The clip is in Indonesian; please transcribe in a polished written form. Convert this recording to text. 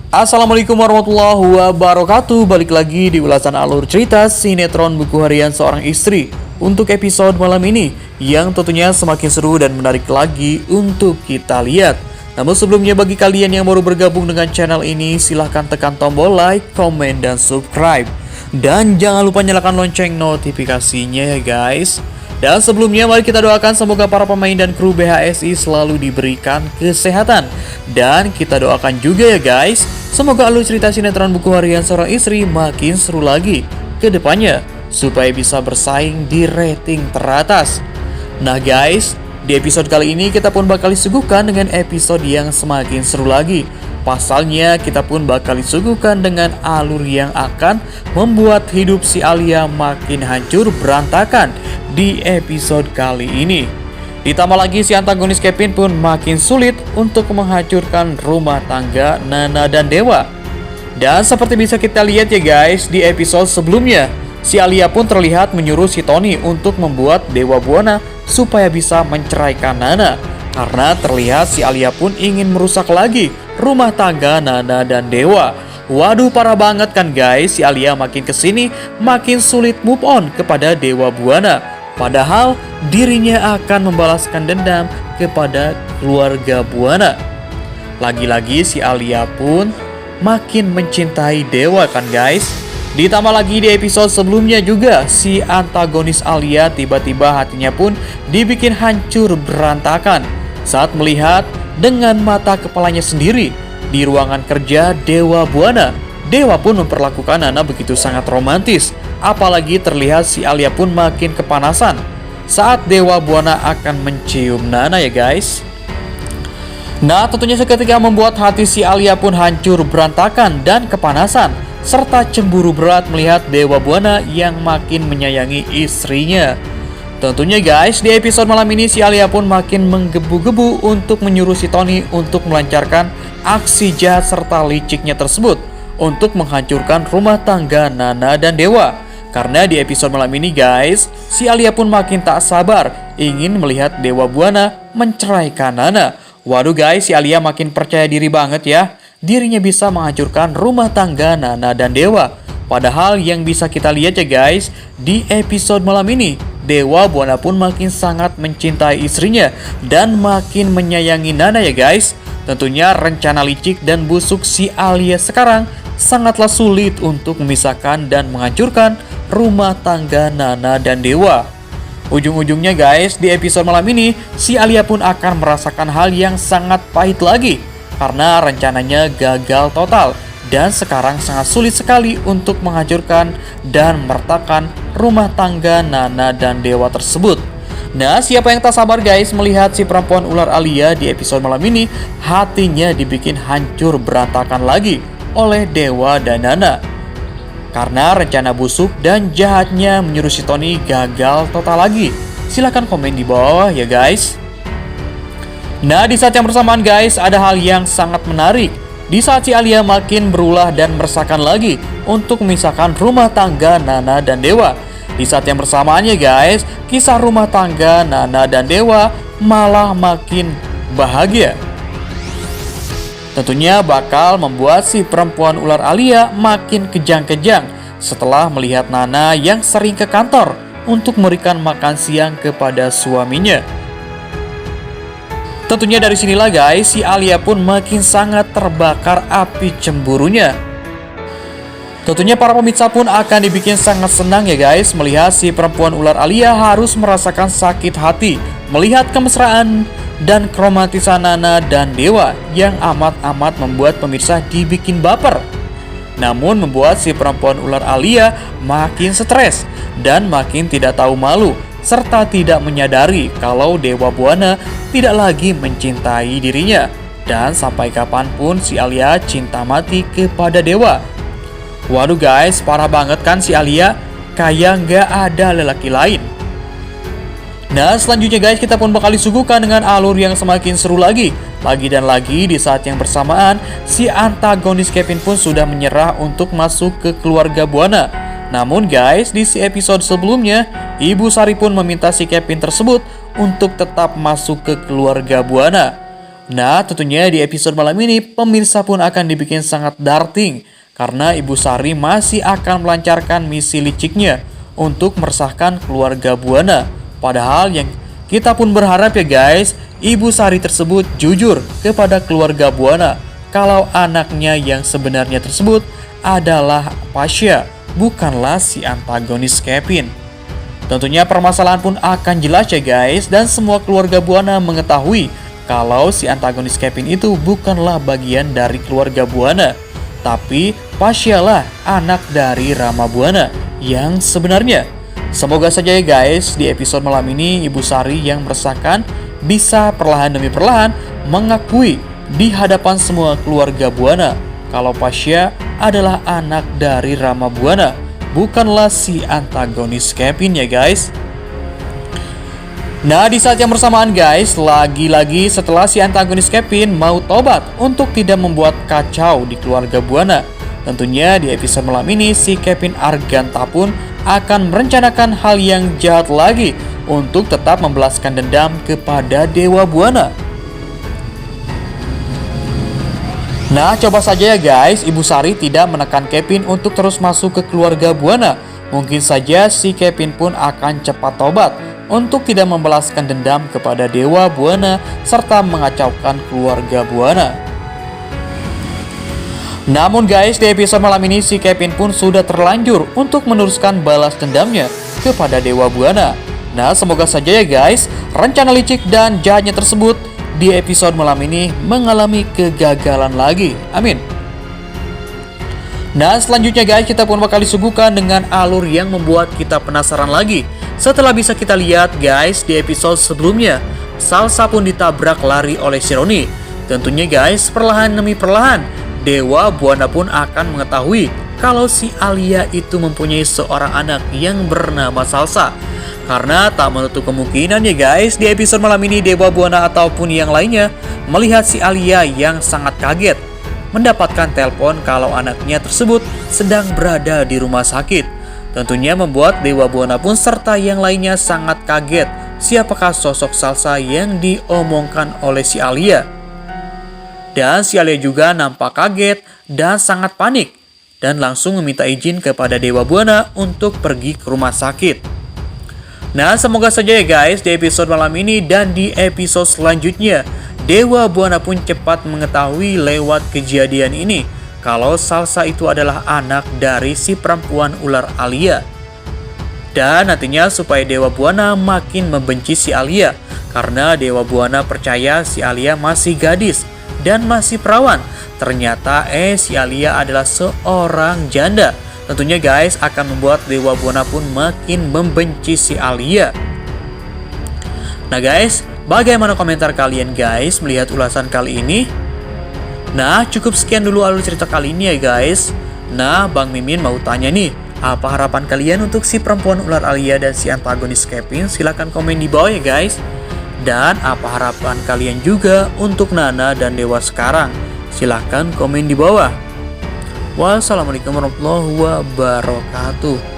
Assalamualaikum warahmatullahi wabarakatuh. Balik lagi di ulasan alur cerita sinetron Buku Harian Seorang Istri untuk episode malam ini, yang tentunya semakin seru dan menarik lagi untuk kita lihat. Namun sebelumnya, bagi kalian yang baru bergabung dengan channel ini, silahkan tekan tombol like, komen, dan subscribe. Dan jangan lupa nyalakan lonceng notifikasinya ya guys. Dan sebelumnya, mari kita doakan semoga para pemain dan kru BHSI selalu diberikan kesehatan. Dan kita doakan juga ya guys, semoga alur cerita sinetron Buku Harian Seorang Istri makin seru lagi ke depannya, supaya bisa bersaing di rating teratas. Nah guys, di episode kali ini kita pun bakal disuguhkan dengan episode yang semakin seru lagi. Pasalnya kita pun bakal disuguhkan dengan alur yang akan membuat hidup si Alia makin hancur berantakan di episode kali ini. Ditambah lagi si antagonis Kevin pun makin sulit untuk menghancurkan rumah tangga Nana dan Dewa. Dan seperti bisa kita lihat ya guys, di episode sebelumnya, si Alia pun terlihat menyuruh si Tony untuk membuat Dewa Buana supaya bisa menceraikan Nana. Karena terlihat si Alia pun ingin merusak lagi rumah tangga Nana dan Dewa. Waduh, parah banget kan guys, si Alia makin kesini makin sulit move on kepada Dewa Buana. Padahal dirinya akan membalaskan dendam kepada keluarga Buana. Lagi-lagi si Alia pun makin mencintai Dewa kan guys. Ditambah lagi di episode sebelumnya juga, si antagonis Alia tiba-tiba hatinya pun dibikin hancur berantakan saat melihat dengan mata kepalanya sendiri di ruangan kerja Dewa Buana. Dewa pun memperlakukan Nana begitu sangat romantis. Apalagi terlihat si Alia pun makin kepanasan saat Dewa Buana akan mencium Nana ya guys. Nah, tentunya seketika membuat hati si Alia pun hancur berantakan dan kepanasan, serta cemburu berat melihat Dewa Buana yang makin menyayangi istrinya. Tentunya guys, di episode malam ini si Alia pun makin menggebu-gebu untuk menyuruh si Tony untuk melancarkan aksi jahat serta liciknya tersebut untuk menghancurkan rumah tangga Nana dan Dewa. Karena di episode malam ini guys, si Alia pun makin tak sabar ingin melihat Dewa Buana menceraikan Nana. Waduh guys, si Alia makin percaya diri banget ya, dirinya bisa menghancurkan rumah tangga Nana dan Dewa. Padahal yang bisa kita lihat ya guys, di episode malam ini, Dewa Buana pun makin sangat mencintai istrinya dan makin menyayangi Nana ya guys. Tentunya rencana licik dan busuk si Alia sekarang sangatlah sulit untuk memisahkan dan menghancurkan rumah tangga Nana dan Dewa. Ujung-ujungnya guys, di episode malam ini, si Alia pun akan merasakan hal yang sangat pahit lagi karena rencananya gagal total. Dan sekarang sangat sulit sekali untuk menghancurkan dan meretakkan rumah tangga Nana dan Dewa tersebut. Nah, siapa yang tak sabar guys melihat si perempuan ular Alia di episode malam ini, hatinya dibikin hancur berantakan lagi oleh Dewa dan Nana. Karena rencana busuk dan jahatnya menyuruh si Tony gagal total lagi. Silahkan komen di bawah ya guys. Nah, di saat yang bersamaan guys, ada hal yang sangat menarik. Di saat si Alia makin berulah dan meresahkan lagi untuk memisahkan rumah tangga Nana dan Dewa. Di saat yang bersamaannya guys, kisah rumah tangga Nana dan Dewa malah makin bahagia. Tentunya bakal membuat si perempuan ular Alia makin kejang-kejang setelah melihat Nana yang sering ke kantor untuk memberikan makan siang kepada suaminya. Tentunya dari sinilah guys, si Alia pun makin sangat terbakar api cemburunya. Tentunya para pemirsa pun akan dibikin sangat senang ya guys melihat si perempuan ular Alia harus merasakan sakit hati melihat kemesraan dan keromantisan Nana dan Dewa yang amat-amat membuat pemirsa dibikin baper. Namun membuat si perempuan ular Alia makin stres dan makin tidak tahu malu, serta tidak menyadari kalau Dewa Buana tidak lagi mencintai dirinya. Dan sampai kapanpun si Alia cinta mati kepada Dewa. Waduh guys, parah banget kan si Alia, kayak nggak ada lelaki lain. Nah, selanjutnya guys, kita pun bakal disuguhkan dengan alur yang semakin seru lagi. Lagi dan lagi di saat yang bersamaan, si antagonis Kevin pun sudah menyerah untuk masuk ke keluarga Buana. Namun guys, di si episode sebelumnya, Ibu Sari pun meminta si Kevin tersebut untuk tetap masuk ke keluarga Buana. Nah, tentunya di episode malam ini pemirsa pun akan dibikin sangat darting karena Ibu Sari masih akan melancarkan misi liciknya untuk meresahkan keluarga Buana. Padahal yang kita pun berharap ya guys, Ibu Sari tersebut jujur kepada keluarga Buana kalau anaknya yang sebenarnya tersebut adalah Pasha, bukanlah si antagonis Kevin. Tentunya permasalahan pun akan jelas ya guys, dan semua keluarga Buana mengetahui kalau si antagonis Kevin itu bukanlah bagian dari keluarga Buana, tapi Pasha lah anak dari Rama Buana yang sebenarnya. Semoga saja ya guys, di episode malam ini Ibu Sari yang meresahkan bisa perlahan demi perlahan mengakui di hadapan semua keluarga Buana kalau Pasha adalah anak dari Rama Buana, bukanlah si antagonis Kevin ya guys. Nah, di saat yang bersamaan guys, lagi-lagi setelah si antagonis Kevin mau tobat untuk tidak membuat kacau di keluarga Buana, tentunya di episode malam ini si Kevin Arganta pun akan merencanakan hal yang jahat lagi untuk tetap membalaskan dendam kepada Dewa Buana. Nah, coba saja ya guys, Ibu Sari tidak menekan Kevin untuk terus masuk ke keluarga Buana. Mungkin saja si Kevin pun akan cepat tobat untuk tidak membalaskan dendam kepada Dewa Buana serta mengacaukan keluarga Buana. Namun guys, di episode malam ini si Kevin pun sudah terlanjur untuk meneruskan balas dendamnya kepada Dewa Buana. Nah, semoga saja ya guys, rencana licik dan jahatnya tersebut di episode malam ini mengalami kegagalan lagi. Amin. Nah, selanjutnya guys, kita pun bakal disuguhkan dengan alur yang membuat kita penasaran lagi. Setelah bisa kita lihat guys, di episode sebelumnya, Salsa pun ditabrak lari oleh Shironi. Tentunya guys, perlahan demi perlahan, Dewa Buana pun akan mengetahui kalau si Alia itu mempunyai seorang anak yang bernama Salsa. Karena tak menutup kemungkinan ya guys, di episode malam ini Dewa Buana ataupun yang lainnya melihat si Alia yang sangat kaget mendapatkan telepon kalau anaknya tersebut sedang berada di rumah sakit. Tentunya membuat Dewa Buana pun serta yang lainnya sangat kaget siapakah sosok Salsa yang diomongkan oleh si Alia. Dan si Alia juga nampak kaget dan sangat panik dan langsung meminta izin kepada Dewa Buana untuk pergi ke rumah sakit. Nah, semoga saja ya guys, di episode malam ini dan di episode selanjutnya Dewa Buana pun cepat mengetahui lewat kejadian ini kalau Salsa itu adalah anak dari si perempuan ular Alia. Dan nantinya supaya Dewa Buana makin membenci si Alia karena Dewa Buana percaya si Alia masih gadis dan masih perawan. Ternyata si Alia adalah seorang janda. Tentunya guys akan membuat Dewa Buana pun makin membenci si Alia. Nah guys, bagaimana komentar kalian guys melihat ulasan kali ini? Nah, cukup sekian dulu alur cerita kali ini ya guys. Nah, Bang Mimin mau tanya nih, apa harapan kalian untuk si perempuan ular Alia dan si antagonis Kevin? Silahkan komen di bawah ya guys. Dan apa harapan kalian juga untuk Nana dan Dewa sekarang? Silahkan komen di bawah. Wassalamualaikum warahmatullahi wabarakatuh.